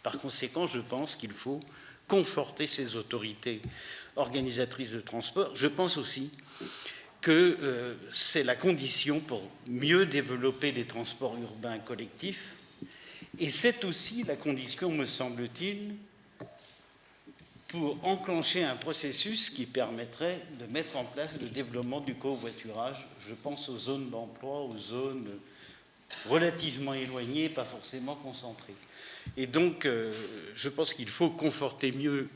Par conséquent, je pense qu'il faut conforter ces autorités organisatrices de transport. Je pense aussi que c'est la condition pour mieux développer les transports urbains collectifs, et c'est aussi la condition, me semble-t-il, pour enclencher un processus qui permettrait de mettre en place le développement du covoiturage. Je pense aux zones d'emploi, aux zones relativement éloignées, pas forcément concentrées. Et donc, je pense qu'il faut conforter mieux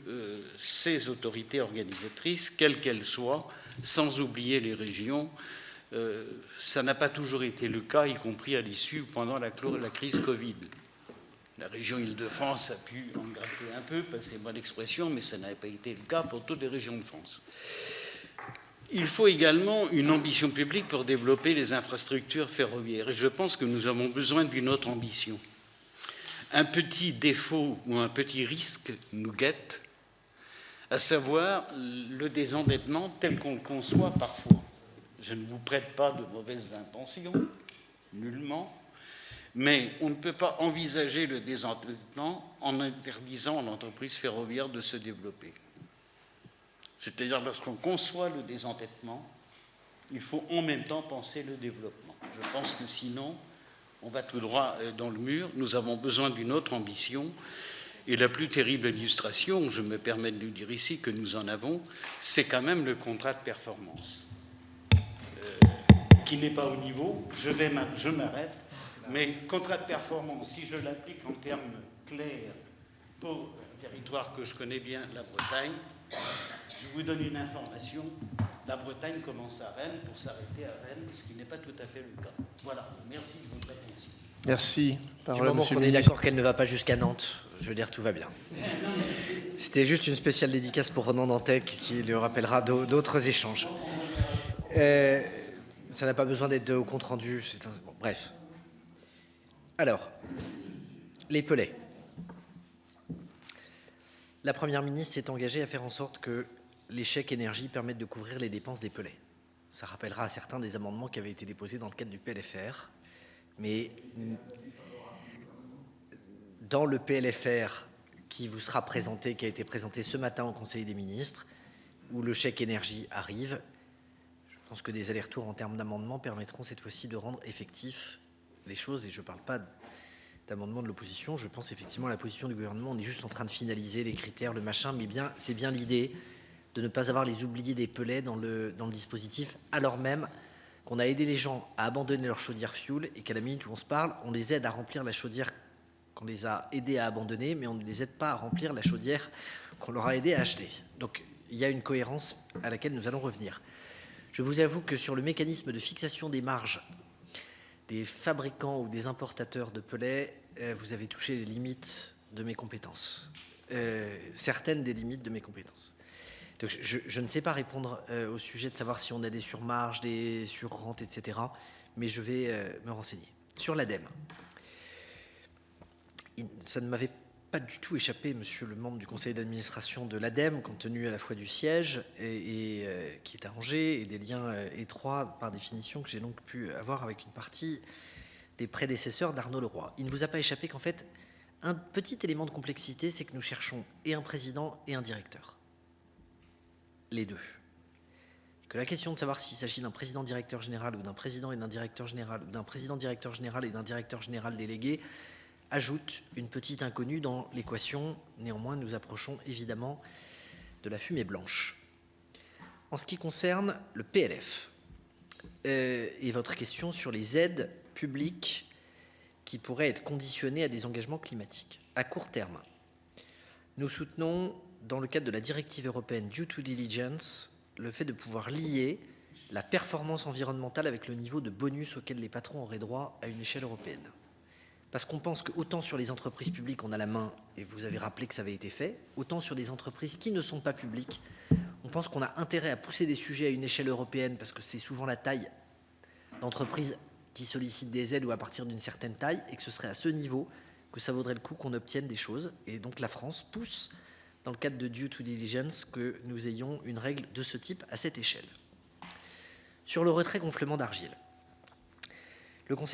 ces autorités organisatrices, quelles qu'elles soient, sans oublier les régions. Ça n'a pas toujours été le cas, y compris à l'issue ou pendant la crise Covid. La région Île-de-France a pu en gratter un peu, passez-moi l'expression, mais ça n'avait pas été le cas pour toutes les régions de France. Il faut également une ambition publique pour développer les infrastructures ferroviaires. Et je pense que nous avons besoin d'une autre ambition. Un petit défaut ou un petit risque nous guette, à savoir le désendettement tel qu'on le conçoit parfois. Je ne vous prête pas de mauvaises intentions, nullement, mais on ne peut pas envisager le désendettement en interdisant à l'entreprise ferroviaire de se développer. C'est-à-dire, lorsqu'on conçoit le désendettement, il faut en même temps penser le développement. Je pense que sinon, on va tout droit dans le mur. Nous avons besoin d'une autre ambition. Et la plus terrible illustration, je me permets de le dire ici, que nous en avons, c'est quand même le contrat de performance, qui n'est pas au niveau. Je m'arrête. Mais contrat de performance, si je l'applique en termes clairs pour un territoire que je connais bien, la Bretagne, je vous donne une information. La Bretagne commence à Rennes pour s'arrêter à Rennes, ce qui n'est pas tout à fait le cas. Voilà, merci de votre attention. Merci. Du moment qu'on est d'accord qu'elle ne va pas jusqu'à Nantes, je veux dire, tout va bien. C'était juste une spéciale dédicace pour Ronan Dantec qui lui rappellera d'autres échanges. Ça n'a pas besoin d'être au compte-rendu. Bon, bref. Alors, les pelets. La Première ministre s'est engagée à faire en sorte que les chèques énergie permettent de couvrir les dépenses des pelets. Ça rappellera à certains des amendements qui avaient été déposés dans le cadre du PLFR. Mais dans le PLFR qui vous sera présenté, qui a été présenté ce matin au Conseil des ministres, où le chèque énergie arrive, je pense que des allers-retours en termes d'amendements permettront cette fois-ci de rendre effectif les choses, et je ne parle pas d'amendement de l'opposition, je pense effectivement à la position du gouvernement, on est juste en train de finaliser les critères, le machin, mais bien, c'est bien l'idée de ne pas avoir les oubliés des pelets dans le dispositif, alors même qu'on a aidé les gens à abandonner leur chaudière fioul et qu'à la minute où on se parle, on les aide à remplir la chaudière qu'on les a aidés à abandonner, mais on ne les aide pas à remplir la chaudière qu'on leur a aidé à acheter. Donc il y a une cohérence à laquelle nous allons revenir. Je vous avoue que sur le mécanisme de fixation des marges des fabricants ou des importateurs de pellets, vous avez touché les limites de mes compétences, certaines des limites de mes compétences. Donc je ne sais pas répondre au sujet de savoir si on a des surmarges, des surrentes, etc., mais je vais me renseigner. Sur l'ADEME, ça ne m'avait pas du tout échappé, monsieur le membre du conseil d'administration de l'ADEME, compte tenu à la fois du siège et qui est à Angers, et des liens étroits, par définition, que j'ai donc pu avoir avec une partie des prédécesseurs d'Arnaud Leroy. Il ne vous a pas échappé qu'en fait, un petit élément de complexité, c'est que nous cherchons et un président et un directeur. Les deux. Que la question de savoir s'il s'agit d'un président-directeur général ou d'un président et d'un directeur général, ou d'un président-directeur général et d'un directeur général délégué, ajoute une petite inconnue dans l'équation. Néanmoins, nous approchons évidemment de la fumée blanche. En ce qui concerne le PLF et votre question sur les aides publiques qui pourraient être conditionnées à des engagements climatiques. À court terme, nous soutenons, dans le cadre de la directive européenne Due to Diligence, le fait de pouvoir lier la performance environnementale avec le niveau de bonus auquel les patrons auraient droit à une échelle européenne. Parce qu'on pense qu'autant sur les entreprises publiques, on a la main, et vous avez rappelé que ça avait été fait, autant sur des entreprises qui ne sont pas publiques, on pense qu'on a intérêt à pousser des sujets à une échelle européenne, parce que c'est souvent la taille d'entreprises qui sollicitent des aides ou à partir d'une certaine taille, et que ce serait à ce niveau que ça vaudrait le coup qu'on obtienne des choses. Et donc la France pousse, dans le cadre de Due to Diligence, que nous ayons une règle de ce type à cette échelle. Sur le retrait-gonflement d'argile, le Conseil